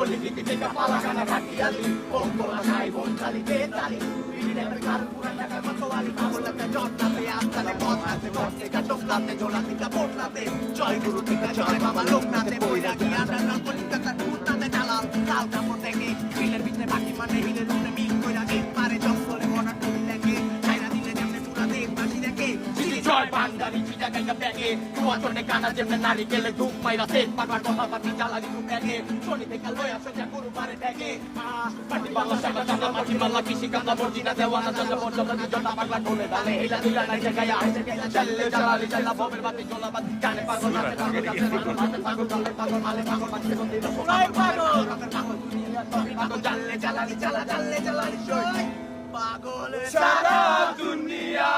পলিটিকে থেকে পালাগানা ঘাটিয়ালি বঙ্গলা সাই বনখালি বেতালি বিড়ির কার পুরা টাকা মতওয়ালি পাগলাতে জটনাতে আস্তালে পথনাতে পথে কাটকলাতে জোলাতে কাপড়নাতে জয় গুরু থেকে জয় বাবা লোকনাথে বইরা গিয়া না কলিকাতা টুটাতে ডালাল কাল কাপড় দেখে বিলের ভিতরে বাকি মানে হিলে রুমে মিল কইরা গে পারে জঙ্গলে মনা টুলি দেখে ছাইরা দিলে যেমনে পুরা দেখ বাসি দেখে জয় বান্দারি চিটা গাইয়া ব্যাগে কুয়া চনে কানা যেমনে নারী গেলে ধূপ মাইরা সেট পাটবার কথা পাতি জ্বালারি ধূপ ব্যাগে শনি থেকে লয়া সোজা গরু পারে ব্যাগে পাটি বাংলা সাইডা চাঁদা পাটি মাল্লা কৃষি কান্দা বর্জিনা দেওয়ানা চাঁদা বর্জনা দুজনা পাগলা ঢোলে ডালে হিলা দিলা নাই জায়গায় আইসে চাল্লে জ্বালালি জ্বালা ববের বাতি জ্বলা বাতি কানে পাগল নাতে পাগল গালে পাগল মালে পাগল বাচ্চা কোন দিল পাগল জ্বালে জ্বালালি জ্বালা জ্বালে জ্বালালি পাগল সারা দুনিয়া